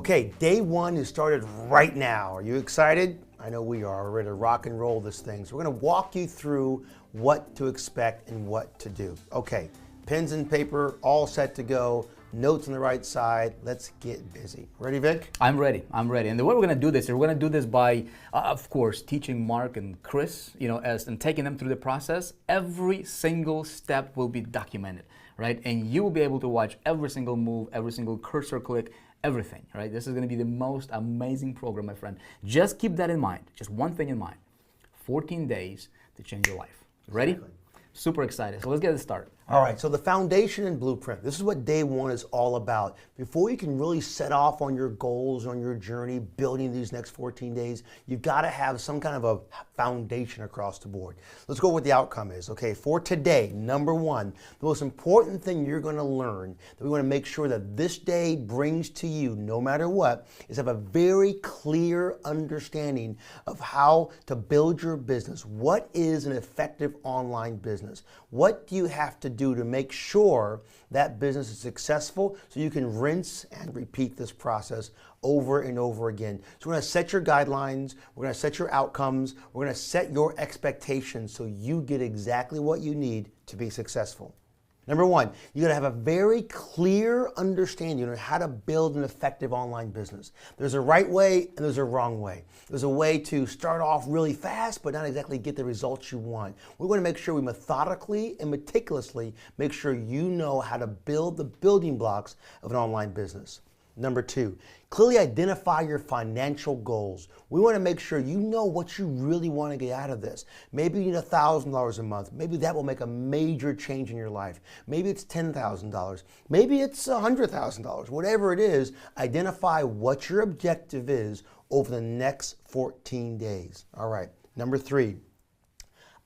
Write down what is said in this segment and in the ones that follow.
Okay, day one is started right now. Are you excited? I know we are. We're ready to rock and roll this thing. So we're going to walk you through what to expect and what to do. Okay, pens and paper all set to go. Notes on the right side. Let's get busy. Ready, Vic? I'm ready. And the way we're going to do this is we're going to do this by, of course, teaching Mark and Chris, and taking them through the process. Every single step will be documented, right? And you will be able to watch every single move, every single cursor click, everything, right? This is going to be the most amazing program, my friend. Just keep that in mind. Just one thing in mind. 14 days to change your life. Ready? Exactly. Super excited. So let's get it started. All right, so the foundation and blueprint. This is what day one is all about. Before you can really set off on your goals, on your journey, building these next 14 days, you've got to have some kind of a foundation across the board. Let's go with what the outcome is. Okay, for today, number one, the most important thing you're going to learn that we want to make sure that this day brings to you, no matter what, is have a very clear understanding of how to build your business. What is an effective online business? What do you have to do to make sure that business is successful so you can rinse and repeat this process over and over again? So we're going to set your guidelines, we're going to set your outcomes, we're going to set your expectations so you get exactly what you need to be successful. Number one, you got to have a very clear understanding of how to build an effective online business. There's a right way and there's a wrong way. There's a way to start off really fast but not exactly get the results you want. We're going to make sure we methodically and meticulously make sure you know how to build the building blocks of an online business. Number two, clearly identify your financial goals. We want to make sure you know what you really want to get out of this. Maybe you need $1,000 a month. Maybe that will make a major change in your life. Maybe it's $10,000. Maybe it's $100,000. Whatever it is, identify what your objective is over the next 14 days. All right. Number three,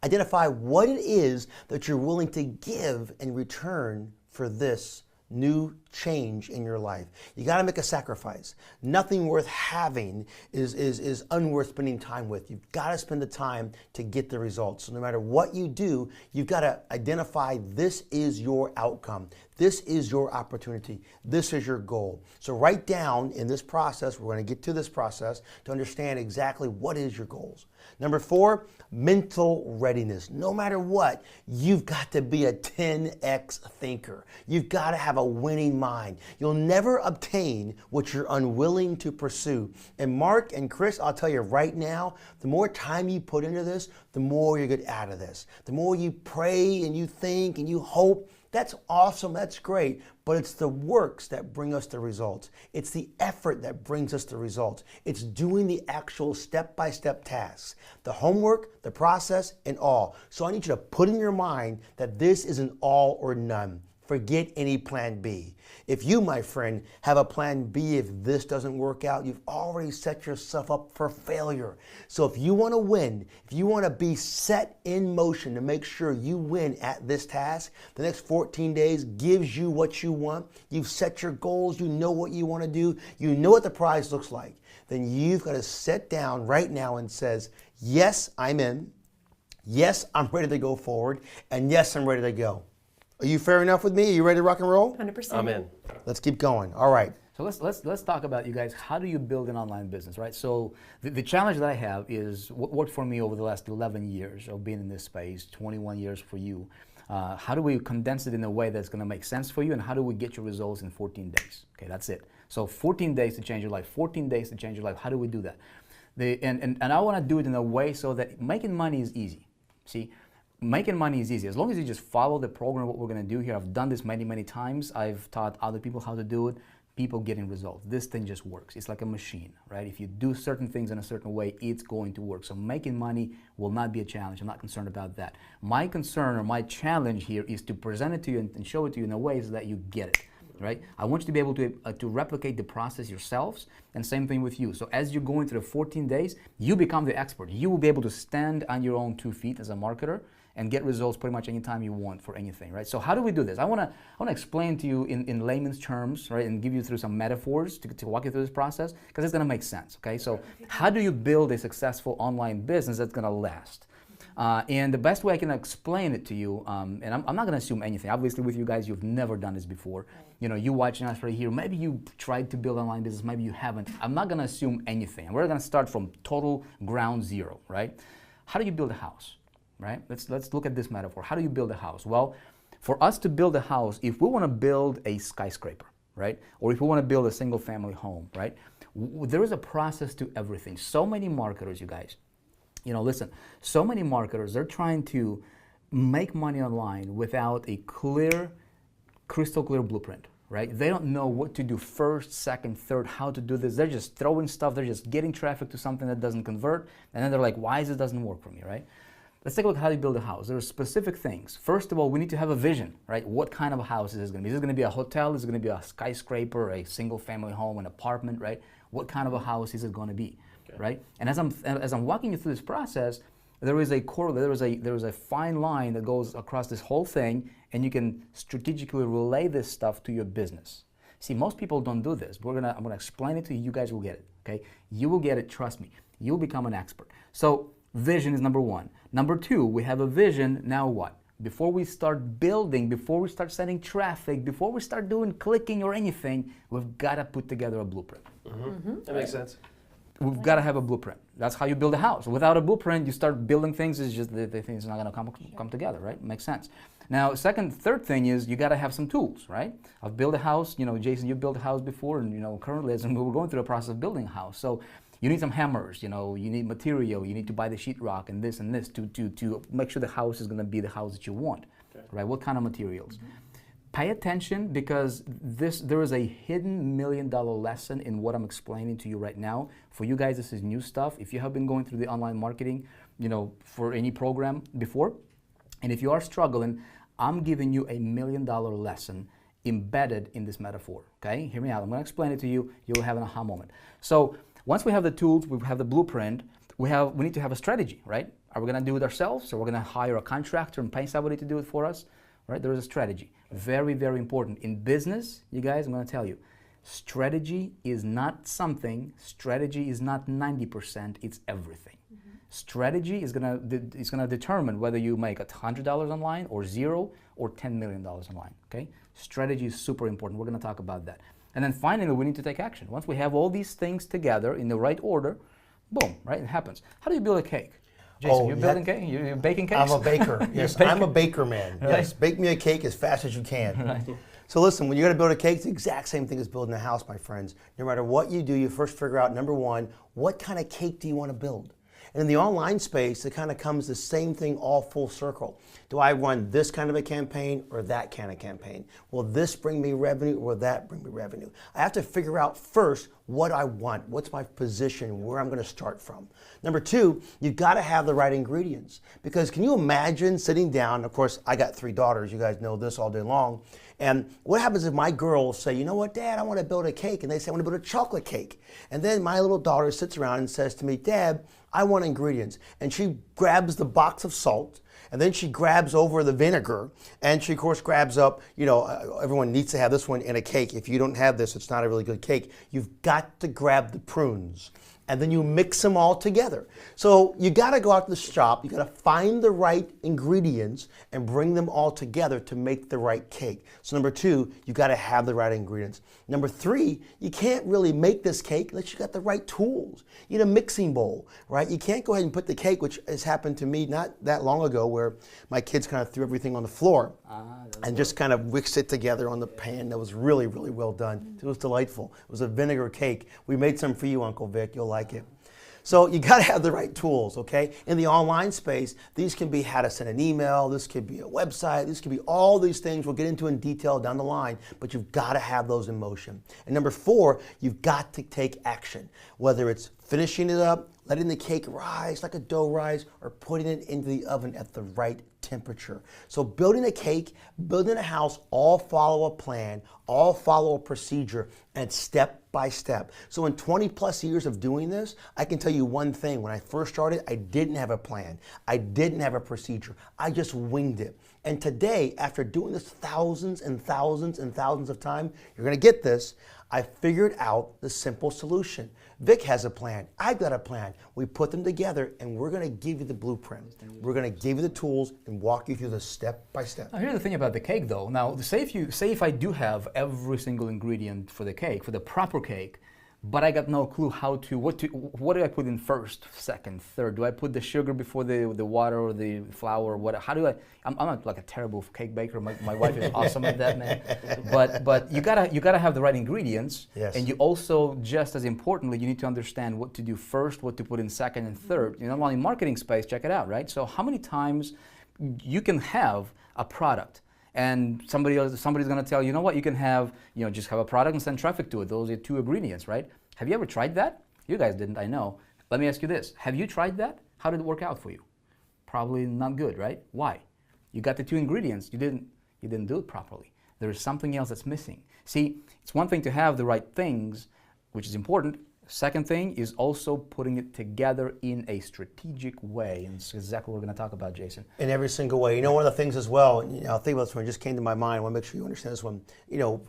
identify what it is that you're willing to give in return for this new change in your life. You got to make a sacrifice. Nothing worth having is unworth spending time with. You've got to spend the time to get the results. So no matter what you do, you've got to identify this is your outcome. This is your opportunity. This is your goal. So write down in this process, we're going to get to this process to understand exactly what is your goals. Number four, mental readiness. No matter what, you've got to be a 10x thinker. You've got to have a winning mind. You'll never obtain what you're unwilling to pursue. And Mark and Chris, I'll tell you right now, the more time you put into this, the more you get out of this. The more you pray and you think and you hope, that's awesome, that's great, but it's the works that bring us the results. It's the effort that brings us the results. It's doing the actual step-by-step tasks, the homework, the process, and all. So I need you to put in your mind that this is an all or none. Forget any plan B. If you, my friend, have a plan B, if this doesn't work out, you've already set yourself up for failure. So if you want to win, if you want to be set in motion to make sure you win at this task, the next 14 days gives you what you want. You've set your goals. You know what you want to do. You know what the prize looks like. Then you've got to sit down right now and says, yes, I'm in. Yes, I'm ready to go forward. And yes, I'm ready to go. Are you fair enough with me? Are you ready to rock and roll? 100%. I'm in. Let's keep going. All right. So let's talk about, you guys, how do you build an online business, right? So the challenge that I have is what worked for me over the last 11 years of being in this space, 21 years for you. How do we condense it in a way that's going to make sense for you, and how do we get your results in 14 days? Okay, that's it. So 14 days to change your life, 14 days to change your life. How do we do that? And I want to do it in a way so that making money is easy. See? Making money is easy. As long as you just follow the program, what we're going to do here. I've done this many, many times. I've taught other people how to do it. People getting results. This thing just works. It's like a machine, right? If you do certain things in a certain way, it's going to work. So making money will not be a challenge. I'm not concerned about that. My concern or my challenge here is to present it to you and show it to you in a way so that you get it. Right? I want you to be able to replicate the process yourselves, and same thing with you. So as you're going through the 14 days, you become the expert. You will be able to stand on your own 2 feet as a marketer and get results pretty much anytime you want for anything, right? So how do we do this? I want to explain to you in layman's terms, right, and give you through some metaphors to walk you through this process, because it's going to make sense, okay? So how do you build a successful online business that's going to last? And the best way I can explain it to you, and I'm not going to assume anything. Obviously, with you guys, you've never done this before. Right. You know, you watching us right here. Maybe you tried to build an online business. Maybe you haven't. I'm not going to assume anything. We're going to start from total ground zero, right? How do you build a house, right? Let's look at this metaphor. How do you build a house? Well, for us to build a house, if we want to build a skyscraper, right, or if we want to build a single-family home, right, there is a process to everything. So many marketers, you guys. You know, listen, so many marketers, they're trying to make money online without a clear, crystal clear blueprint, right? They don't know what to do first, second, third, how to do this. They're just throwing stuff. They're just getting traffic to something that doesn't convert. And then they're like, why is it doesn't work for me, right? Let's take a look at how you build a house. There are specific things. First of all, we need to have a vision, right? What kind of a house is this going to be? Is it going to be a hotel? Is it going to be a skyscraper, a single family home, an apartment, right? What kind of a house is it going to be? Okay. Right? And as I'm walking you through this process, there is a fine line that goes across this whole thing, and you can strategically relay this stuff to your business. See, most people don't do this. I'm gonna explain it to you. You guys will get it. Okay? You will get it. Trust me. You'll become an expert. So vision is number one. Number two, we have a vision. Now what? Before we start building, before we start sending traffic, before we start doing clicking or anything, we've got to put together a blueprint. Mm-hmm. Mm-hmm. That makes sense. We've got to have a blueprint. That's how you build a house. Without a blueprint, you start building things. It's just the things are not going to come together, right? Makes sense. Now, third thing is you got to have some tools, right? I've built a house. You know, Jason, you built a house before, and you know, currently, as we're going through the process of building a house, so you need some hammers. You know, you need material. You need to buy the sheetrock and this to make sure the house is going to be the house that you want, okay. Right? What kind of materials? Mm-hmm. Pay attention, because there is a hidden $1 million lesson in what I'm explaining to you right now. For you guys, this is new stuff. If you have been going through the online marketing, you know, for any program before, and if you are struggling, I'm giving you a $1 million lesson embedded in this metaphor. Okay, hear me out. I'm going to explain it to you. You'll have an aha moment. So once we have the tools, we have the blueprint. We need to have a strategy, right? Are we going to do it ourselves, or we're going to hire a contractor and pay somebody to do it for us? Right? There is a strategy. Very, very important. In business, you guys, I'm going to tell you, strategy is not something. Strategy is not 90%. It's everything. Mm-hmm. Strategy is going to determine whether you make $100 online or zero or $10 million online. Okay? Strategy is super important. We're going to talk about that. And then finally, we need to take action. Once we have all these things together in the right order, boom, right? It happens. How do you build a cake? Jason, you're building cake? You're baking cakes? I'm a baker. Yes, I'm a baker, man. Right. Yes, bake me a cake as fast as you can. Right. So listen, when you're going to build a cake, it's the exact same thing as building a house, my friends. No matter what you do, you first figure out, number one, what kind of cake do you want to build? And in the online space, it kind of comes the same thing all full circle. Do I run this kind of a campaign or that kind of campaign? Will this bring me revenue or will that bring me revenue? I have to figure out first what I want, what's my position, where I'm going to start from. Number two, you've got to have the right ingredients. Because can you imagine sitting down, of course, I got 3 daughters, you guys know this all day long, and what happens if my girls say, you know what, Dad, I want to build a cake, and they say, I want to build a chocolate cake. And then my little daughter sits around and says to me, Dad, I want ingredients. And she grabs the box of salt, and then she grabs over the vinegar, and she, of course, grabs up, you know, everyone needs to have this one in a cake. If you don't have this, it's not a really good cake. You've got to grab the prunes, and then you mix them all together. So you got to go out to the shop, you got to find the right ingredients and bring them all together to make the right cake. So number two, you got to have the right ingredients. Number three, you can't really make this cake unless you got the right tools. You need a mixing bowl, right? You can't go ahead and put the cake, which has happened to me not that long ago, where my kids kind of threw everything on the floor and just kind of mixed it together on the pan. That was really, really well done. It was delightful. It was a vinegar cake. We made some for you, Uncle Vic. You'll like it. So you got to have the right tools, okay? In the online space, these can be how to send an email, this could be a website, this could be all these things we'll get into in detail down the line, but you've got to have those in motion. And number four, you've got to take action, whether it's finishing it up, letting the cake rise like a dough rise, or putting it into the oven at the right temperature. So building a cake, building a house, all follow a plan, all follow a procedure, And it's step by step. So in 20 plus years of doing this, I can tell you one thing. When I first started, I didn't have a plan. I didn't have a procedure. I just winged it. And today, after doing this thousands and thousands and thousands of times, you're gonna get this, I figured out the simple solution. Vick has a plan. I've got a plan. We put them together and we're going to give you the blueprint. We're going to give you the tools and walk you through the step by step. Now, here's the thing about the cake though. Now, say if I do have every single ingredient for the cake, for the proper cake, but I got no clue what do I put in first, second, third? Do I put the sugar before the water or the flour? How do I'm not like a terrible cake baker. My wife is awesome at that, man. But you gotta have the right ingredients. Yes. And you also, just as importantly, you need to understand what to do first, what to put in second and third. You know, while in marketing space, check it out, right? So how many times you can have a product and somebody's going to tell you, you know what, you can have, just have a product and send traffic to it. Those are 2 ingredients, right? Have you ever tried that? You guys didn't, I know. Let me ask you this. Have you tried that? How did it work out for you? Probably not good, right? Why? You got the 2 ingredients. You didn't do it properly. There is something else that's missing. See, it's one thing to have the right things, which is important. Second thing is also putting it together in a strategic way, and it's exactly what we're going to talk about, Jason. In every single way. You know, one of the things as well, I'll think about this one, it just came to my mind. I want to make sure you understand this one.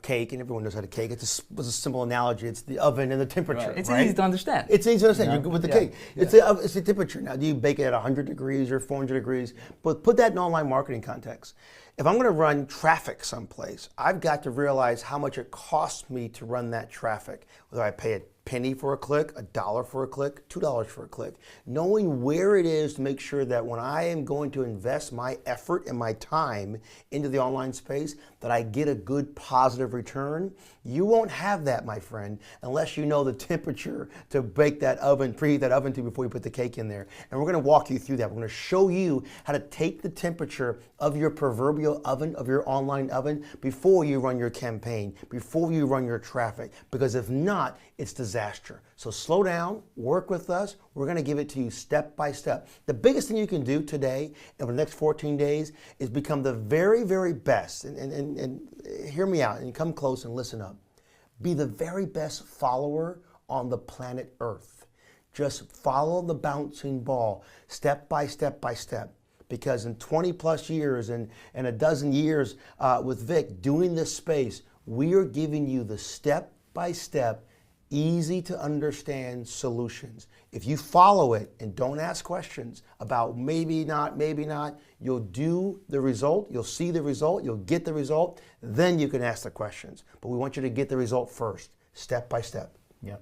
Cake, and everyone knows how to cake. It was a simple analogy. It's the oven and the temperature. Right. It's right? easy to understand. It's easy to understand. You're good with the cake. Yeah. It's the temperature. Now, do you bake it at 100 degrees or 400 degrees? But put that in online marketing context. If I'm going to run traffic someplace, I've got to realize how much it costs me to run that traffic. Whether I pay a penny for a click, $1 for a click, $2 for a click. Knowing where it is to make sure that when I am going to invest my effort and my time into the online space, that I get a good positive return. You won't have that, my friend, unless you know the temperature to bake that oven, preheat that oven to before you put the cake in there. And we're going to walk you through that. We're going to show you how to take the temperature of your proverbial oven, of your online oven, before you run your campaign, before you run your traffic. Because if not, it's disaster. So slow down, work with us. We're going to give it to you step by step. The biggest thing you can do today and for the next 14 days is become the very, very best. And hear me out and come close and listen up. Be the very best follower on the planet Earth. Just follow the bouncing ball step by step by step. Because in 20 plus years and a dozen years with Vick doing this space, we are giving you the step by step, easy to understand solutions. If you follow it and don't ask questions about maybe not, you'll do the result, you'll see the result, you'll get the result, then you can ask the questions. But we want you to get the result first, step by step. Yeah.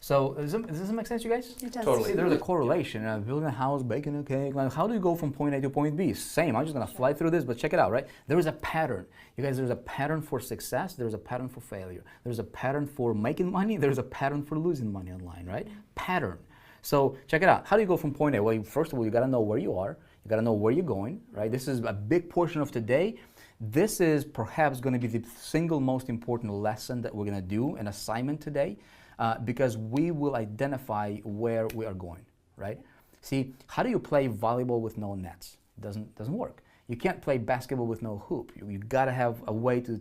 So does this make sense, you guys? It does. Totally. There's a correlation. Building a house, baking a cake. Like, how do you go from point A to point B? Same. I'm just going to fly through this, but check it out, right? There is a pattern. You guys, there's a pattern for success. There's a pattern for failure. There's a pattern for making money. There's a pattern for losing money online, right? Pattern. So check it out. How do you go from point A? Well, first of all, you got to know where you are. You got to know where you're going, right? This is a big portion of today. This is perhaps going to be the single most important lesson that we're going to do, an assignment today. Because we will identify where we are going, right? See, how do you play volleyball with no nets? Doesn't work. You can't play basketball with no hoop. You got to have a way to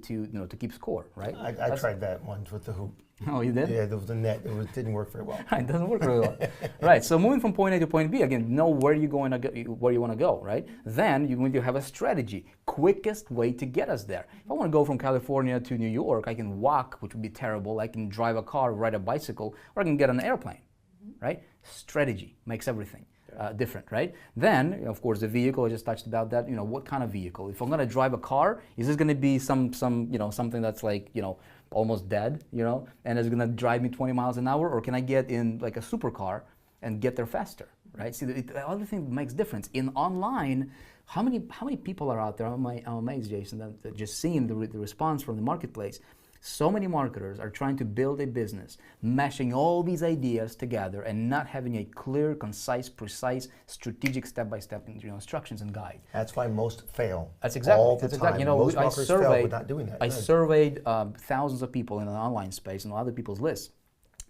keep score, right? I tried that once with the hoop. Oh, you did? Yeah, there was the net. It didn't work very well. It doesn't work very well. Right, so moving from point A to point B, again, know where you're going to go, where you want to go, right? Then you're going to have a strategy, quickest way to get us there. If I want to go from California to New York, I can walk, which would be terrible. I can drive a car, ride a bicycle, or I can get an airplane, right? Strategy makes everything different, right? Then, of course, the vehicle, I just touched about that. What kind of vehicle? If I'm going to drive a car, is this going to be something that's like, almost dead, and it's going to drive me 20 miles an hour, or can I get in like a supercar and get there faster, right? See, the other thing that makes difference in online. How many people are out there? I'm amazed, Jason, that just seeing the response from the marketplace. So many marketers are trying to build a business, mashing all these ideas together and not having a clear, concise, precise, strategic step-by-step instructions and guide. That's why most fail. That's exactly. All the time. Most marketers fail with not doing that. I surveyed thousands of people in an online space and other people's lists.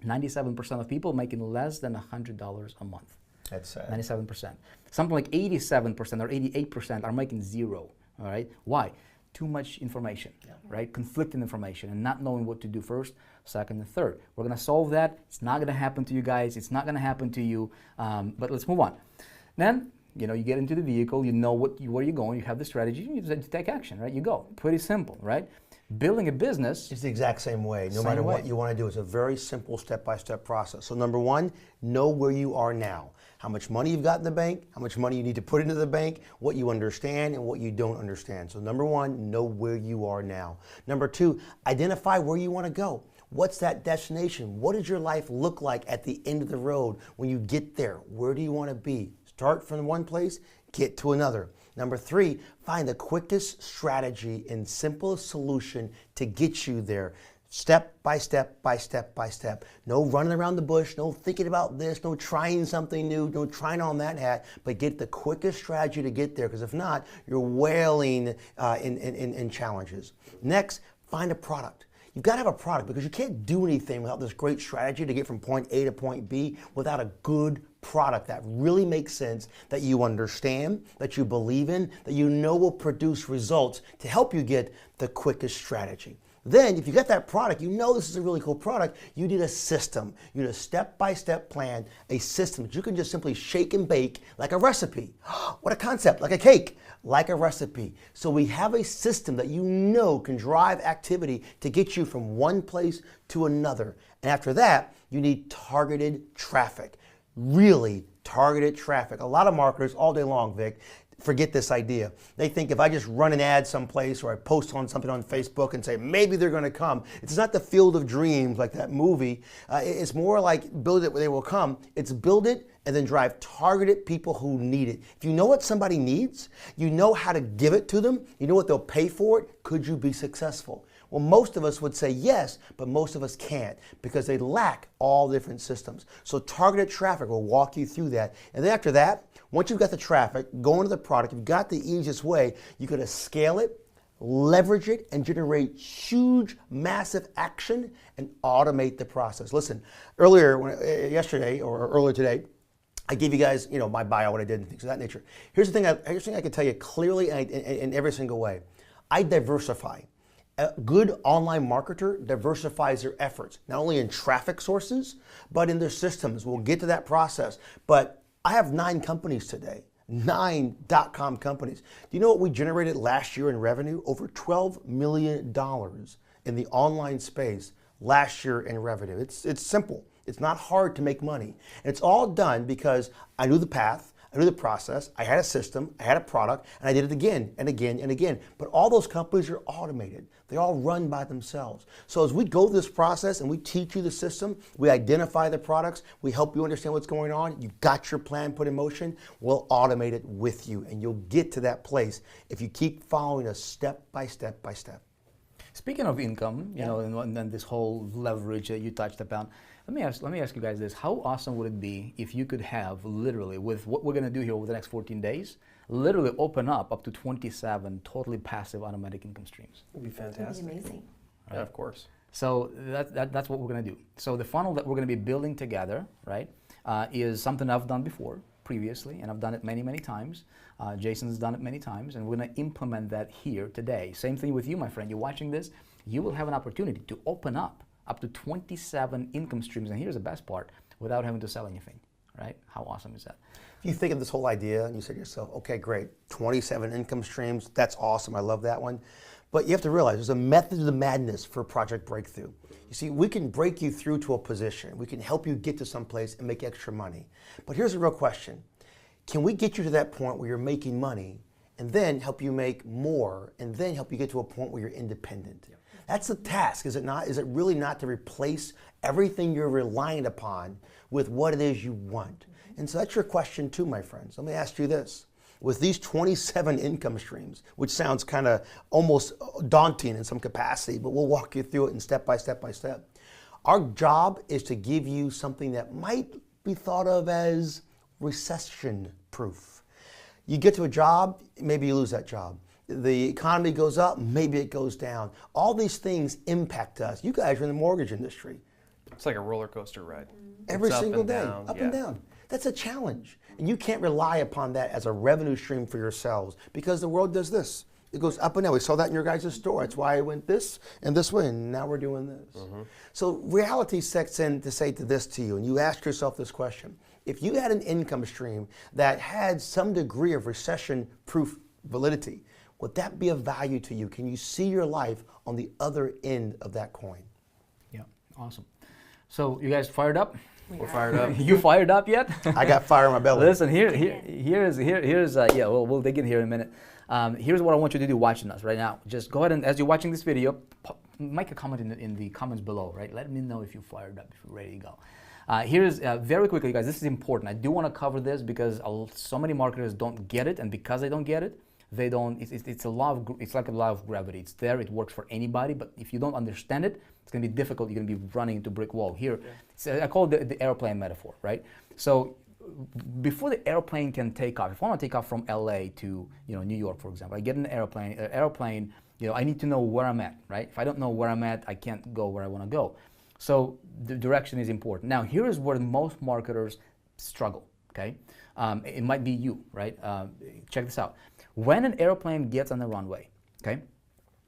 97% of people making less than $100 a month. That's sad. 97%. Something like 87% or 88% are making zero. All right. Why? too much information, right? Conflicting information and not knowing what to do first, second, and third. We're going to solve that. It's not going to happen to you guys. It's not going to happen to you. But let's move on. Then, you get into the vehicle. You know where you're going. You have the strategy. You just take action, right? You go. Pretty simple, right? Building a business. It's the exact same way, no matter what you want to do. It's a very simple step-by-step process. So number one, know where you are now. How much money you've got in the bank, how much money you need to put into the bank, what you understand and what you don't understand. So number one, know where you are now. Number two, identify where you want to go. What's that destination? What does your life look like at the end of the road when you get there? Where do you want to be? Start from one place, get to another. Number three, find the quickest strategy and simplest solution to get you there. Step by step by step by step. No running around the bush, no thinking about this, no trying something new, no trying on that hat, but get the quickest strategy to get there, because if not, you're wailing in challenges. Next, find a product. You've got to have a product, because you can't do anything without this great strategy to get from point A to point B without a good product that really makes sense, that you understand, that you believe in, that you know will produce results to help you get the quickest strategy. Then, if you get that product, you know this is a really cool product, you need a system. You need a step-by-step plan, a system that you can just simply shake and bake like a recipe. What a concept, like a cake, like a recipe. So we have a system that you know can drive activity to get you from one place to another. And after that, you need targeted traffic. Really targeted traffic. A lot of marketers all day long, Vic, forget this idea. They think if I just run an ad someplace or I post on something on Facebook and say maybe they're going to come. It's not the field of dreams like that movie. It's more like build it where they will come. It's build it and then drive targeted people who need it. If you know what somebody needs, you know how to give it to them, you know what they'll pay for it, could you be successful? Well, most of us would say yes, but most of us can't because they lack all different systems. So targeted traffic will walk you through that. And then after that, once you've got the traffic, go into the product, you've got the easiest way, you could scale it, leverage it, and generate huge, massive action and automate the process. Listen, yesterday or earlier today, I gave you guys, my bio, what I did, and things of that nature. Here's the thing I can tell you clearly in every single way. I diversify. A good online marketer diversifies their efforts, not only in traffic sources, but in their systems. We'll get to that process. But I have 9 companies today, 9 .com companies. Do you know what we generated last year in revenue? Over $12 million in the online space last year in revenue. It's simple. It's not hard to make money. And it's all done because I knew the path, I knew the process, I had a system, I had a product, and I did it again and again and again. But all those companies are automated. They all run by themselves. So as we go through this process and we teach you the system, we identify the products, we help you understand what's going on, you got your plan put in motion, we'll automate it with you. And you'll get to that place if you keep following us step by step by step. Speaking of income, and then this whole leverage that you touched upon, let me ask you guys this. How awesome would it be if you could have literally, with what we're going to do here over the next 14 days, literally open up to 27 totally passive automatic income streams? It would be fantastic. That'd be amazing. Right? Yeah, of course. So that's what we're going to do. So the funnel that we're going to be building together, right, is something I've done before, previously, and I've done it many, many times. Jason's done it many times, and we're going to implement that here today. Same thing with you, my friend. You're watching this. You will have an opportunity to open up to 27 income streams, and here's the best part, without having to sell anything, right? How awesome is that? If you think of this whole idea and you say to yourself, okay, great, 27 income streams, that's awesome, I love that one. But you have to realize there's a method to the madness for Project Breakthrough. You see, we can break you through to a position. We can help you get to someplace and make extra money. But here's the real question. Can we get you to that point where you're making money and then help you make more and then help you get to a point where you're independent? Yeah. That's the task, is it not? Is it really not to replace everything you're relying upon with what it is you want? And so that's your question too, my friends. Let me ask you this. With these 27 income streams, which sounds kind of almost daunting in some capacity, but we'll walk you through it in step by step by step. Our job is to give you something that might be thought of as recession-proof. You get to a job, maybe you lose that job. The economy goes up, maybe it goes down. All these things impact us. You guys are in the mortgage industry. It's like a roller coaster ride. Every It's single day, down, up yeah. and down. That's a challenge. And you can't rely upon that as a revenue stream for yourselves because the world does this. It goes up and down. We saw that in your guys' store. That's why I went this and this way, and now we're doing this. So reality sets in to say to you, and you ask yourself this question. If you had an income stream that had some degree of recession-proof validity, would that be of value to you? Can you see your life on the other end of that coin? Yeah, awesome. So you guys fired up? We're fired up. You fired up yet? I got fire in my belly. Listen, here's yeah, we'll dig in here in a minute. Here's what I want you to do watching us right now. Just go ahead and, as you're watching this video, make a comment in the comments below, right? Let me know if you fired up, if you're ready to go. Here's, very quickly, guys, this is important. I do want to cover this because so many marketers don't get it, and because they don't get it, they don't, it's like a law of gravity. It's there, it works for anybody, but if you don't understand it, it's going to be difficult. You're going to be running into a brick wall. Here, I call it the airplane metaphor, right? So before the airplane can take off, if I want to take off from LA to New York, for example, I get in an airplane, I need to know where I'm at, right? If I don't know where I'm at, I can't go where I want to go. So the direction is important. Now, here is where most marketers struggle, okay? It might be you, right? Check this out. When an airplane gets on the runway, okay,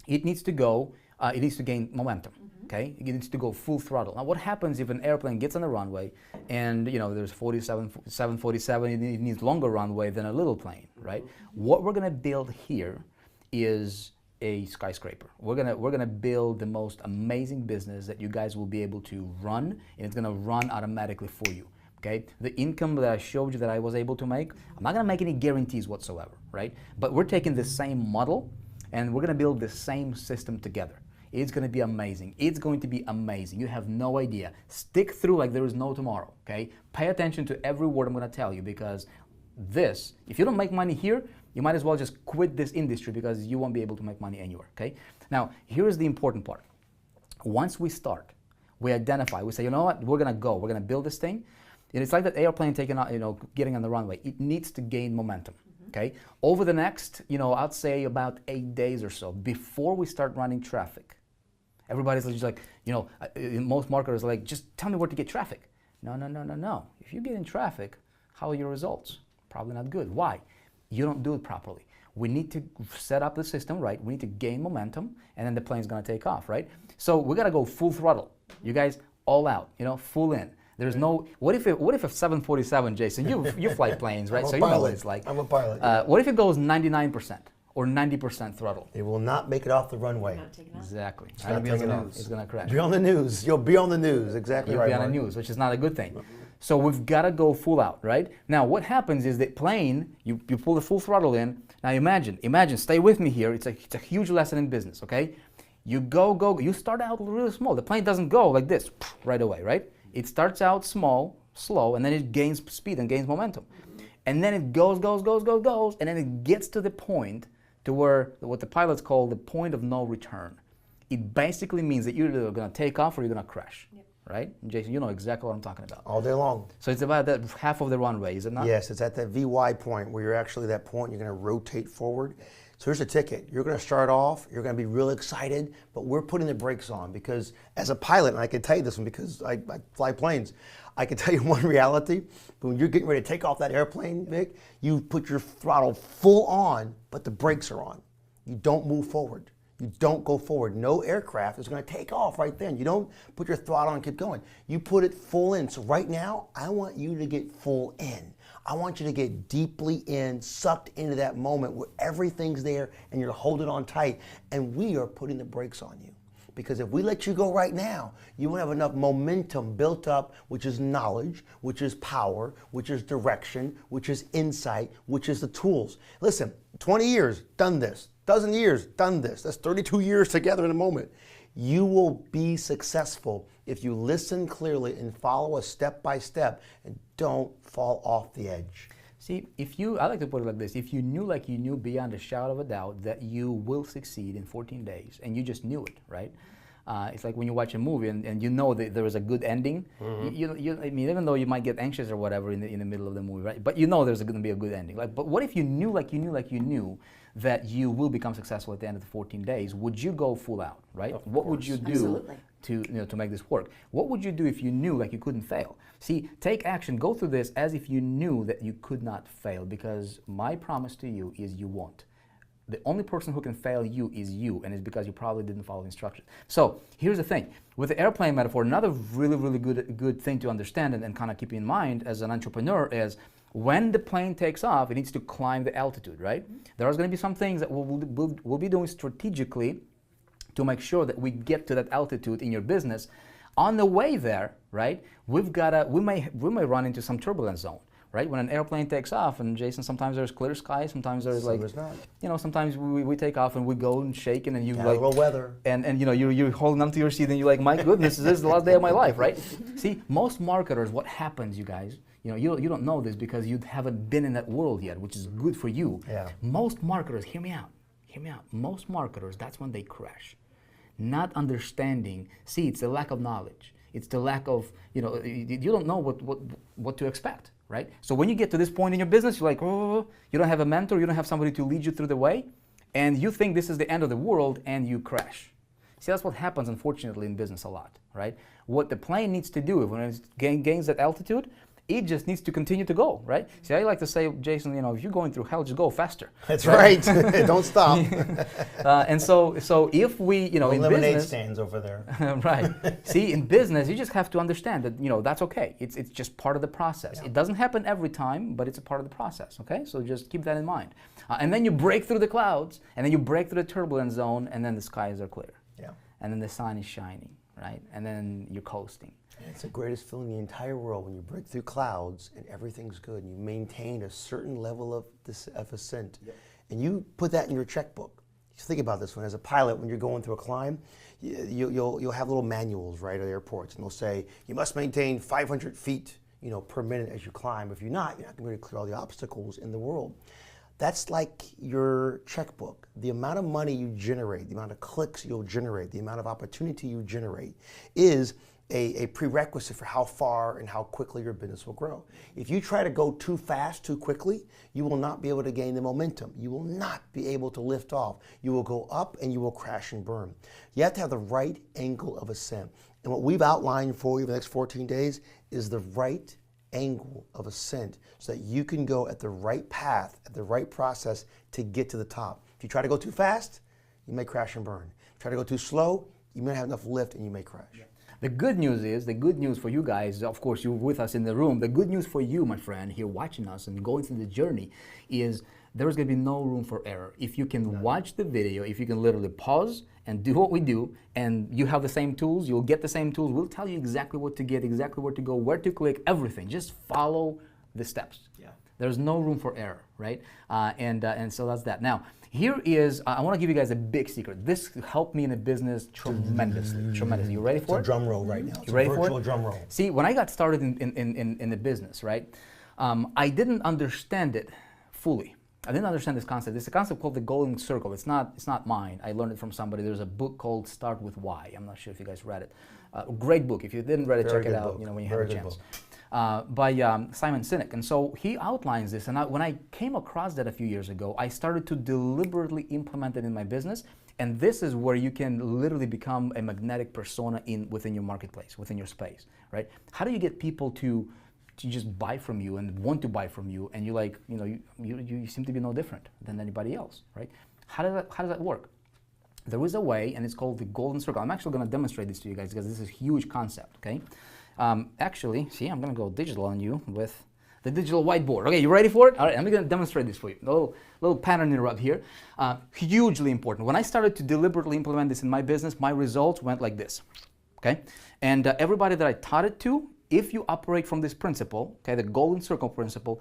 it needs to gain momentum, okay? It needs to go full throttle. Now, what happens if an airplane gets on the runway and, there's 747, it needs longer runway than a little plane, right? What we're going to build here is a skyscraper. We're gonna build the most amazing business that you guys will be able to run, and it's gonna run automatically for you. Okay, the income that I showed you that I was able to make, I'm not gonna make any guarantees whatsoever, right? But we're taking the same model and we're gonna build the same system together. It's gonna be amazing. It's going to be amazing. You have no idea. Stick through like there is no tomorrow. Okay, pay attention to every word I'm gonna tell you, because this, if you don't make money here, you might as well just quit this industry because you won't be able to make money anywhere, okay? Now, here's the important part. Once we start, we identify, we say, you know what, we're gonna build this thing. And it's like that airplane taking out, getting on the runway. It needs to gain momentum, okay? Over the next, I'd say about 8 days or so, before we start running traffic, everybody's just like, most marketers are like, just tell me where to get traffic. No. If you get in traffic, how are your results? Probably not good. Why? You don't do it properly. We need to set up the system right. We need to gain momentum, and then the plane's going to take off, right? So we got to go full throttle. You guys, all out, full in. There's no. What if a 747, Jason? You fly planes, right? I'm so a you know pilot. what it's like. I'm a pilot. What if it goes 99% or 90% throttle? It will not make it off the runway. Exactly. It's going to be on the news. It's going to crash. Be on the news. You'll be on the news. Exactly You'll right. be on the news, which is not a good thing. So we've got to go full out, right? Now, what happens is that plane, you pull the full throttle in. Now imagine, stay with me here. It's a huge lesson in business, okay? You go. You start out really small. The plane doesn't go like this right away, right? It starts out small, slow, and then it gains speed and gains momentum. And then it goes, and then it gets to the point to where what the pilots call the point of no return. It basically means that you're either going to take off or you're going to crash. Yep. Right? Jason, you know exactly what I'm talking about. All day long. So it's about that half of the runway, is it not? Yes, it's at that VY point where you're actually that point, you're going to rotate forward. So here's the ticket. You're going to start off, you're going to be real excited, but we're putting the brakes on because as a pilot, and I can tell you this one because I fly planes, I can tell you one reality, but when you're getting ready to take off that airplane, Vic, you put your throttle full on, but the brakes are on. You don't move forward. You don't go forward. No aircraft is going to take off right then. You don't put your throttle on and keep going. You put it full in. So right now, I want you to get full in. I want you to get deeply in, sucked into that moment where everything's there and you're holding on tight. And we are putting the brakes on you. Because if we let you go right now, you won't have enough momentum built up, which is knowledge, which is power, which is direction, which is insight, which is the tools. Listen, 20 years, done this. Dozen years, done this. That's 32 years together in a moment. You will be successful if you listen clearly and follow us step by step and don't fall off the edge. See, I like to put it like this, if you knew like you knew beyond a shadow of a doubt that you will succeed in 14 days, and you just knew it, right? It's like when you watch a movie and you know that there is a good ending. I mean, even though you might get anxious or whatever in the middle of the movie, right? But you know there's going to be a good ending. But what if you knew like you knew that you will become successful at the end of the 14 days? Would you go full out, right? What would you do to make this work? What would you do if you knew like you couldn't fail? See, take action. Go through this as if you knew that you could not fail, because my promise to you is you won't. The only person who can fail you is you, and it's because you probably didn't follow instructions. So here's the thing. With the airplane metaphor, another really, really good thing to understand and kind of keep in mind as an entrepreneur is when the plane takes off, it needs to climb the altitude, right? There's going to be some things that we'll be doing strategically to make sure that we get to that altitude in your business. On the way there, right, we may run into some turbulence zone. Right? When an airplane takes off, and Jason, sometimes there's clear skies, sometimes there's sometimes we take off and we go and shake and you a little weather. And you're holding onto your seat and you're like, my goodness, this is the last day of my life, right? See, most marketers, what happens, you guys, you don't know this because you haven't been in that world yet, which is good for you. Yeah. Most marketers, hear me out. Most marketers, that's when they crash. Not understanding, see, it's the lack of knowledge. It's the lack of, you don't know what to expect. Right? So when you get to this point in your business, you're like, oh, you don't have a mentor, you don't have somebody to lead you through the way, and you think this is the end of the world, and you crash. See, that's what happens, unfortunately, in business a lot, right? What the plane needs to do when it gains that altitude, it just needs to continue to go, right? See, I like to say, Jason, if you're going through hell, just go faster. That's right. Don't stop. And so if we, in lemonade business, stands over there. Right. See, in business, you just have to understand that, that's okay. It's just part of the process. Yeah. It doesn't happen every time, but it's a part of the process, okay? So just keep that in mind. And then you break through the clouds, and then you break through the turbulence zone, and then the skies are clear. Yeah. And then the sun is shining, right? And then you're coasting. It's the greatest feeling in the entire world when you break through clouds and everything's good and you maintain a certain level of ascent. Yep. And you put that in your checkbook. Just think about this one. As a pilot, when you're going through a climb, you'll have little manuals, right, at airports, and they'll say, you must maintain 500 feet per minute as you climb. If you're not going to be able to clear all the obstacles in the world. That's like your checkbook. The amount of money you generate, the amount of clicks you'll generate, the amount of opportunity you generate is a prerequisite for how far and how quickly your business will grow. If you try to go too fast, too quickly, you will not be able to gain the momentum. You will not be able to lift off. You will go up and you will crash and burn. You have to have the right angle of ascent. And what we've outlined for you the next 14 days is the right angle of ascent so that you can go at the right path, at the right process to get to the top. If you try to go too fast, you may crash and burn. If you try to go too slow, you may not have enough lift and you may crash. Yeah. The good news for you guys, of course, you're with us in the room. The good news for you, my friend, here watching us and going through the journey is there's going to be no room for error. If you can watch the video, if you can literally pause and do what we do, and you have the same tools, you'll get the same tools. We'll tell you exactly what to get, exactly where to go, where to click, everything. Just follow the steps. Yeah. There's no room for error, right? And so that's that. Now, here is, I want to give you guys a big secret. This helped me in the business tremendously. You ready for it? It's a drum roll right now. You ready for it? Virtual drum roll. See, when I got started in the business, right, I didn't understand it fully. I didn't understand this concept. It's a concept called the golden circle. It's not mine. I learned it from somebody. There's a book called Start With Why. I'm not sure if you guys read it. Great book. If you didn't read it, check it out. When you have a chance. By Simon Sinek. And so he outlines this. And when I came across that a few years ago, I started to deliberately implement it in my business. And this is where you can literally become a magnetic persona within your marketplace, within your space, right? How do you get people to just buy from you and want to buy from you, and you seem to be no different than anybody else, right? How does that work? There is a way, and it's called the golden circle. I'm actually going to demonstrate this to you guys because this is a huge concept, okay? Actually, see, I'm going to go digital on you with the digital whiteboard. Okay, you ready for it? All right, I'm going to demonstrate this for you. Little pattern interrupt here. Hugely important. When I started to deliberately implement this in my business, my results went like this, okay? And everybody that I taught it to, if you operate from this principle, okay, the golden circle principle,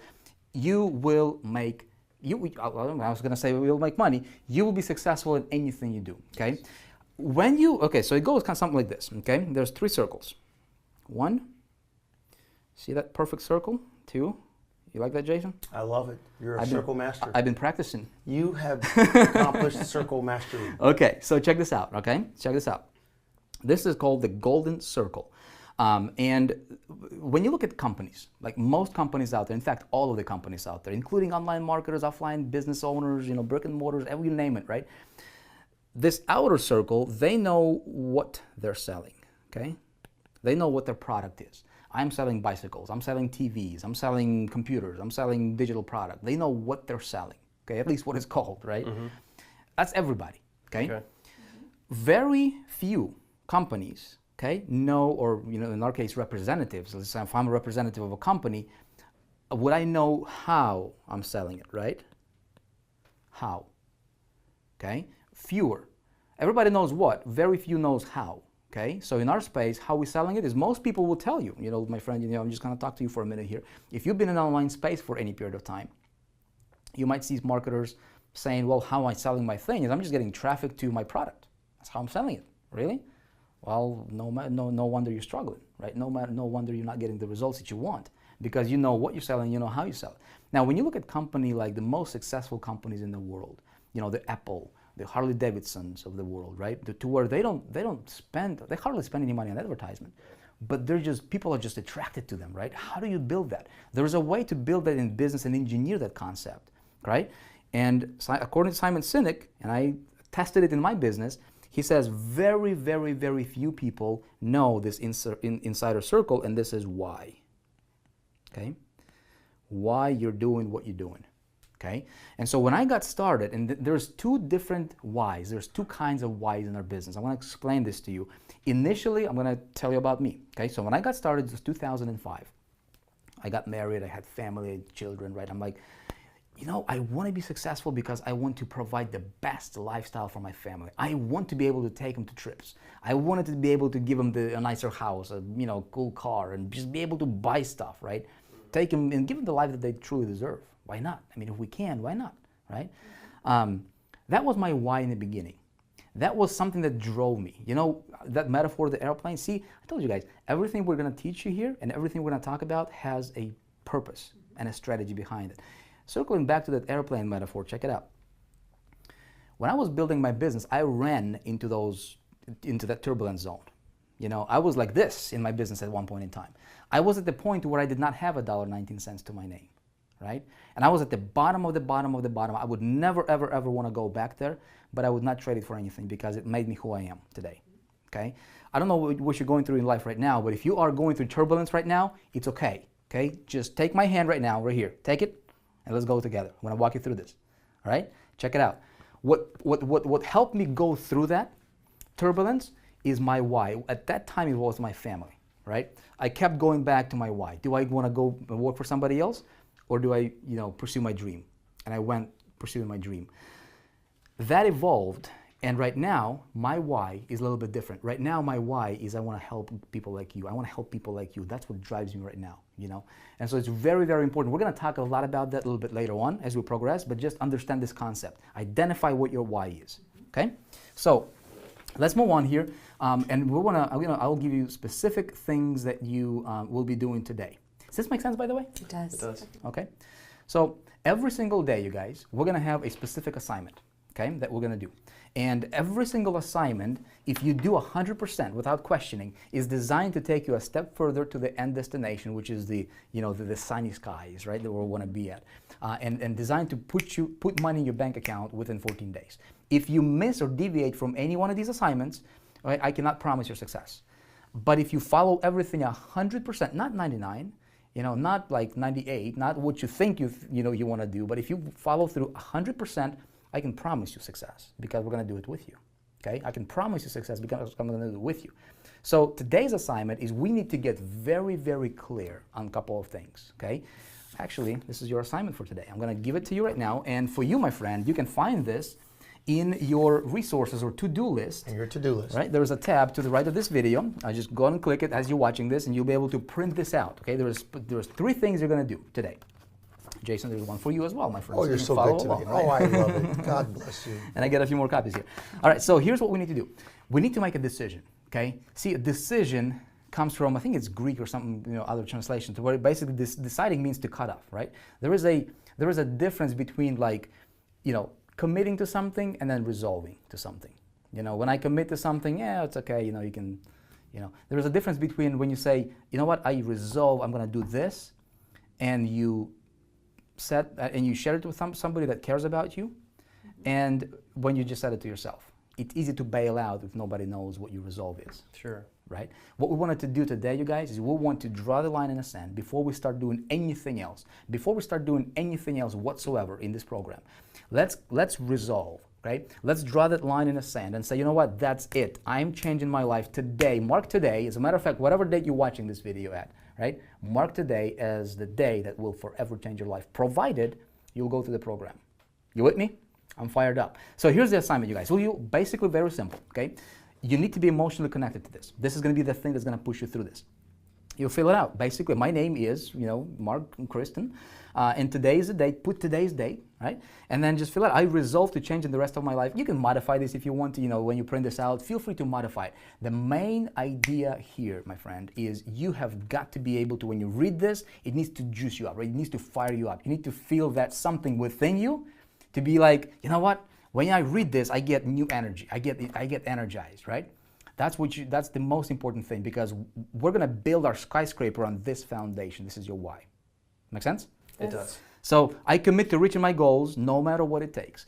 you will make, I was going to say you'll make money, you will be successful in anything you do, okay? So it goes kind of something like this, okay? There's 3 circles. 1, see that perfect circle? 2, you like that, Jason? I love it. You're a circle master. I've been practicing. You have accomplished circle mastery. Okay, so check this out, okay? Check this out. This is called the golden circle. And when you look at companies, like most companies out there, in fact, all of the companies out there, including online marketers, offline business owners, brick and mortars, you name it, right? This outer circle, they know what they're selling, okay? They know what their product is. I'm selling bicycles, I'm selling TVs, I'm selling computers, I'm selling digital product. They know what they're selling, okay? At least what it's called, right? Mm-hmm. That's everybody, okay? Very few companies, okay, know, or in our case, representatives. Let's say if I'm a representative of a company, would I know how I'm selling it, right? How, okay? Fewer. Everybody knows what, very few knows how, okay? So in our space, how we're selling it is most people will tell you, my friend, I'm just gonna talk to you for a minute here. If you've been in an online space for any period of time, you might see marketers saying, well, how am I selling my thing? Is I'm just getting traffic to my product. That's how I'm selling it. Really? Well, no wonder you're struggling, right? No wonder you're not getting the results that you want, because you know what you're selling, you know how you sell it. Now, when you look at company like the most successful companies in the world, the Apple, the Harley Davidsons of the world, right? To where they hardly spend any money on advertisement, but people are just attracted to them, right? How do you build that? There's a way to build that in business and engineer that concept, right? And according to Simon Sinek, and I tested it in my business, he says very, very, very few people know this insider circle, and this is why. Okay? Why you're doing what you're doing. Okay? And so when I got started, and there's two different whys. There's two kinds of whys in our business. I want to explain this to you. Initially, I'm going to tell you about me. Okay? So when I got started, it was 2005. I got married. I had family, I had children, right? I'm like, I want to be successful because I want to provide the best lifestyle for my family. I want to be able to take them to trips. I wanted to be able to give them a nicer house, a cool car, and just be able to buy stuff, right? Take them and give them the life that they truly deserve. Why not? I mean, if we can, why not, right? That was my why in the beginning. That was something that drove me. That metaphor of the airplane. See, I told you guys, everything we're going to teach you here and everything we're going to talk about has a purpose and a strategy behind it. Circling back to that airplane metaphor, check it out. When I was building my business, I ran into that turbulence zone. I was like this in my business at one point in time. I was at the point where I did not have $1.19 to my name, right? And I was at the bottom of the bottom of the bottom. I would never, ever, ever want to go back there, but I would not trade it for anything because it made me who I am today, okay? I don't know what you're going through in life right now, but if you are going through turbulence right now, it's okay, okay? Just take my hand right now, right here. Take it. And let's go together. I'm going to walk you through this. All right? Check it out. What helped me go through that turbulence is my why. At that time, it was my family, right? I kept going back to my why. Do I want to go work for somebody else, or do I, pursue my dream? And I went pursuing my dream. That evolved, and right now, my why is a little bit different. Right now, my why is I want to help people like you. I want to help people like you. That's what drives me right now, And so it's very, very important. We're going to talk a lot about that a little bit later on as we progress, but just understand this concept. Identify what your why is, okay? So let's move on here, and I'll give you specific things that you will be doing today. Does this make sense, by the way? It does. It does. Okay. So every single day, you guys, we're going to have a specific assignment, okay, that we're going to do. And every single assignment, if you do 100% without questioning, is designed to take you a step further to the end destination, which is the sunny skies, right, that we want to be at, and designed to put money in your bank account within 14 days. If you miss or deviate from any one of these assignments, right, I cannot promise your success. But if you follow everything 100%, not 99, not like 98, not what you think you want to do, but if you follow through 100%, I can promise you success because we're going to do it with you, okay? I can promise you success because I'm going to do it with you. So today's assignment is we need to get very, very clear on a couple of things, okay? Actually, this is your assignment for today. I'm going to give it to you right now, and for you, my friend, you can find this in your resources or to-do list. And your to-do list. Right, there's a tab to the right of this video. I just go and click it as you're watching this, and you'll be able to print this out, okay? There's 3 things you're going to do today. Jason, there's one for you as well, my friend. Oh, you're so good to me. Right? Oh, I love it. God bless you. And I get a few more copies here. All right, so here's what we need to do. We need to make a decision, okay? See, a decision comes from, I think it's Greek or something, other translation, to where basically deciding means to cut off, right? There is a difference between committing to something and then resolving to something. When I commit to something, yeah, it's okay, you can, there is a difference between when you say, you know what, I resolve, I'm going to do this, and you share it with somebody that cares about you, and when you just said it to yourself. It's easy to bail out if nobody knows what your resolve is. Sure. Right? What we wanted to do today, you guys, is we want to draw the line in the sand before we start doing anything else. Before we start doing anything else whatsoever in this program, let's resolve, Okay? Let's draw that line in the sand and say, you know what, that's it. I'm changing my life today. Mark today, as a matter of fact, whatever date you're watching this video at, right? Mark today as the day that will forever change your life, provided you'll go through the program. You with me? I'm fired up. So here's the assignment, you guys. So you basically very simple, okay? You need to be emotionally connected to this. This is going to be the thing that's going to push you through this. You'll fill it out. Basically, my name is, Mark and Kristen, and today is the date. Put today's date, right? And then just fill out. I resolve to change in the rest of my life. You can modify this if you want to. When you print this out, feel free to modify it. The main idea here, my friend, is you have got to be able to, when you read this, it needs to juice you up, right? It needs to fire you up. You need to feel that something within you to be like, you know what? When I read this, I get new energy. I get energized, right? That's the most important thing, because we're going to build our skyscraper on this foundation. This is your why. Make sense? It does. So I commit to reaching my goals no matter what it takes.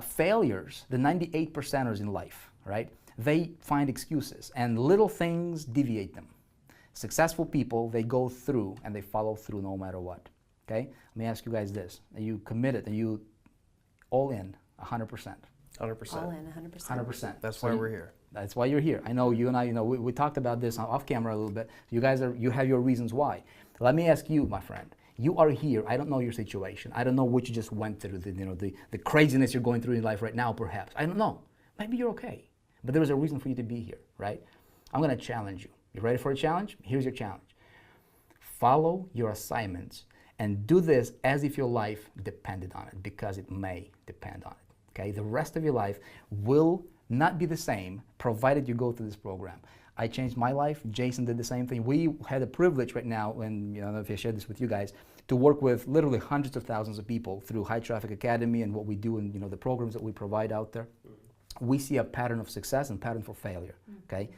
Failures, the 98%ers in life, right? They find excuses and little things deviate them. Successful people, they go through and they follow through no matter what. Okay? Let me ask you guys this. Are you committed? Are you all in 100%? 100%. All in 100%. 100%. That's why we're here. That's why you're here. I know you and I, we talked about this off camera a little bit. You have your reasons why. Let me ask you, my friend. You are here. I don't know your situation. I don't know what you just went through, the craziness you're going through in life right now, perhaps. I don't know. Maybe you're okay. But there is a reason for you to be here, right? I'm going to challenge you. You ready for a challenge? Here's your challenge. Follow your assignments and do this as if your life depended on it, because it may depend on it. Okay? The rest of your life will not be the same, provided you go through this program. I changed my life. Jason did the same thing. We had the privilege right now, and I don't know if I shared this with you guys, to work with literally hundreds of thousands of people through High Traffic Academy and what we do and the programs that we provide out there. We see a pattern of success and pattern for failure. Okay,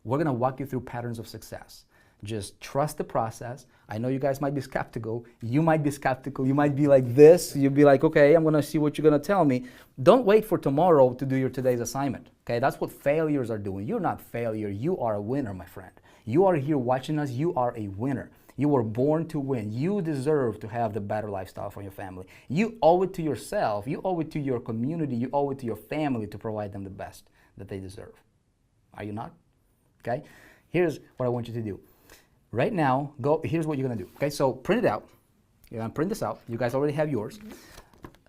we're going to walk you through patterns of success. Just trust the process. I know you guys might be skeptical. You might be skeptical. You might be like this. You'll be like, okay, I'm going to see what you're going to tell me. Don't wait for tomorrow to do your today's assignment. Okay, that's what failures are doing. You're not failure. You are a winner, my friend. You are here watching us. You are a winner. You were born to win. You deserve to have the better lifestyle for your family. You owe it to yourself. You owe it to your community. You owe it to your family to provide them the best that they deserve. Are you not? Okay, here's what I want you to do. Right now, here's what you're going to do. Okay, so print it out. You're going to print this out. You guys already have yours.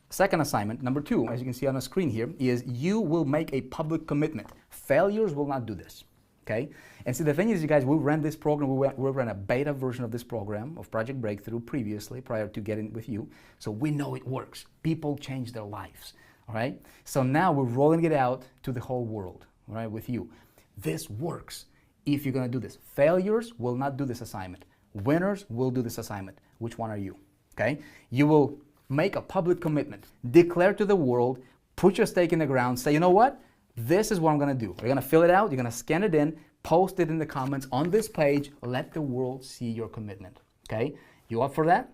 Second assignment, number 2, as you can see on the screen here, is you will make a public commitment. Failures will not do this. Okay? And see, the thing is, you guys, we ran this program. We ran a beta version of this program of Project Breakthrough previously, prior to getting with you. So we know it works. People change their lives. All right? So now we're rolling it out to the whole world, all right, with you. This works. If you're going to do this. Failures will not do this assignment. Winners will do this assignment. Which one are you? Okay? You will make a public commitment. Declare to the world, put your stake in the ground, say, you know what? This is what I'm going to do. You're going to fill it out, you're going to scan it in, post it in the comments on this page, let the world see your commitment. Okay? You up for that?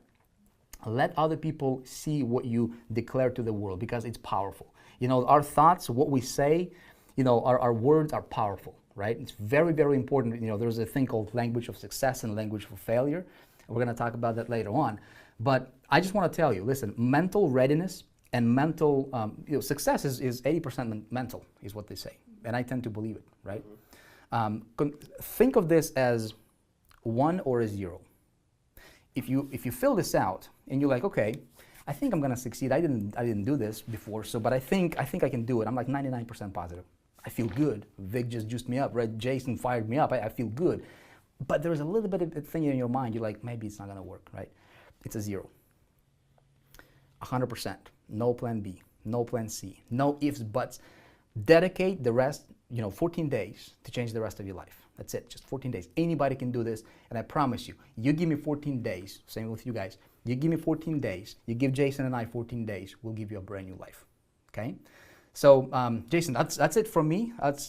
Let other people see what you declare to the world, because it's powerful. Our thoughts, what we say, our words are powerful. Right? It's very, very important. There's a thing called language of success and language for failure. We're going to talk about that later on. But I just want to tell you, listen, mental readiness and mental, success is 80% mental, is what they say. And I tend to believe it, right? Think of this as 1 or a 0. If you fill this out and you're like, okay, I think I'm going to succeed. I didn't do this before, but I think I can do it. I'm like 99% positive. I feel good. Vick just juiced me up, right? Jason fired me up. I feel good. But there's a little bit of a thing in your mind. You're like, maybe it's not going to work, right? It's a 0. 100%. No plan B. No plan C. No ifs, buts. Dedicate the rest, 14 days to change the rest of your life. That's it. Just 14 days. Anybody can do this. And I promise you, you give me 14 days. Same with you guys. You give me 14 days. You give Jason and I 14 days. We'll give you a brand new life. Okay? So, Jason, that's it from me. Let's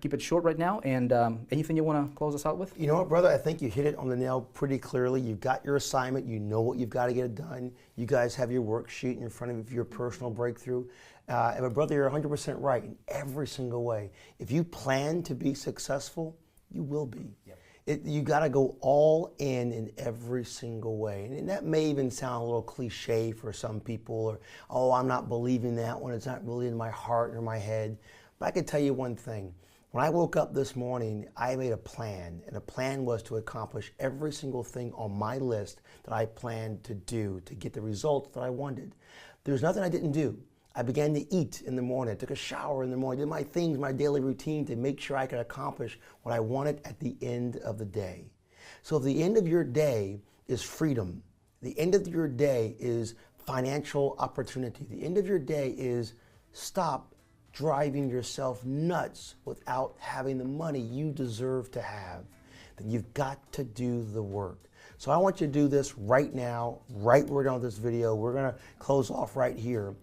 keep it short right now. And anything you want to close us out with? You know what, brother? I think you hit it on the nail pretty clearly. You've got your assignment. You know what you've got to get it done. You guys have your worksheet in front of your personal breakthrough. And my brother, you're 100% right in every single way. If you plan to be successful, you will be. Yep. You got to go all in every single way. And that may even sound a little cliche for some people, or, oh, I'm not believing that one. It's not really in my heart or my head. But I can tell you one thing. When I woke up this morning, I made a plan, and the plan was to accomplish every single thing on my list that I planned to do to get the results that I wanted. There's nothing I didn't do. I began to eat in the morning, I took a shower in the morning, did my things, my daily routine to make sure I could accomplish what I wanted at the end of the day. So if the end of your day is freedom, the end of your day is financial opportunity, the end of your day is stop driving yourself nuts without having the money you deserve to have, then you've got to do the work. So I want you to do this right now, right where we're done with this video. We're gonna close off right here.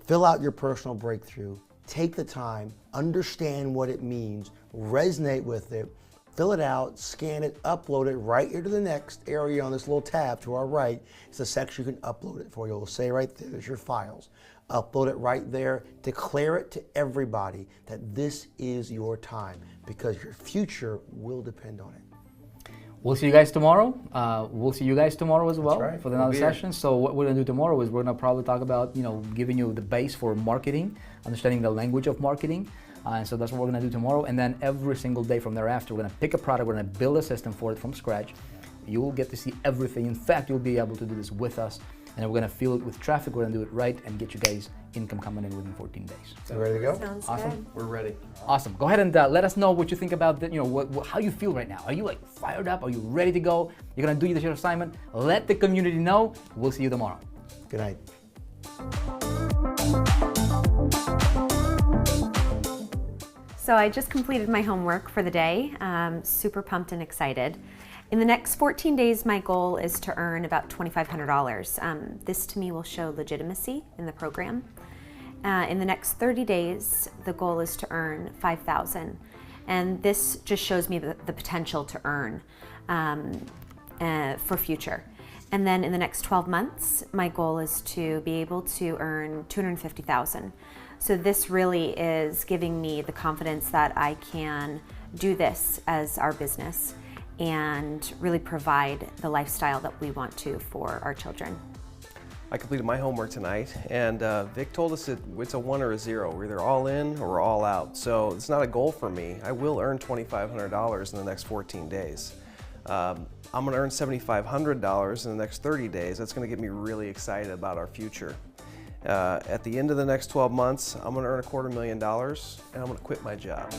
Fill out your personal breakthrough, take the time, understand what it means, resonate with it, fill it out, scan it, upload it right here to the next area on this little tab to our right. It's the section you can upload it for. You'll say right there, there's your files. Upload it right there, declare it to everybody that this is your time because your future will depend on it. We'll see you guys tomorrow. We'll see you guys tomorrow as well right. for another session. So what we're gonna do tomorrow is we're gonna probably talk about, giving you the base for marketing, understanding the language of marketing. And so that's what we're gonna do tomorrow. And then every single day from thereafter, we're gonna pick a product, we're gonna build a system for it from scratch. You will get to see everything. In fact, you'll be able to do this with us. And we're gonna fill it with traffic, we're gonna do it right and get you guys income coming in within 14 days. So ready to go? Sounds Awesome. good. We're ready. Awesome. Go ahead and let us know what you think about that. How you feel right now. Are you like fired up? Are you ready to go? You're gonna do your assignment. Let the community know. We'll see you tomorrow. Good night. So I just completed my homework for the day. Super pumped and excited. In the next 14 days, my goal is to earn about $2,500. This to me will show legitimacy in the program. In the next 30 days, the goal is to earn $5,000. And this just shows me the potential to earn for future. And then in the next 12 months, my goal is to be able to earn $250,000. So this really is giving me the confidence that I can do this as our business and really provide the lifestyle that we want to for our children. I completed my homework tonight, and Vic told us it's a 1 or a 0. We're either all in or we're all out. So it's not a goal for me. I will earn $2,500 in the next 14 days. I'm going to earn $7,500 in the next 30 days. That's going to get me really excited about our future. At the end of the next 12 months, I'm going to earn $250,000, and I'm going to quit my job.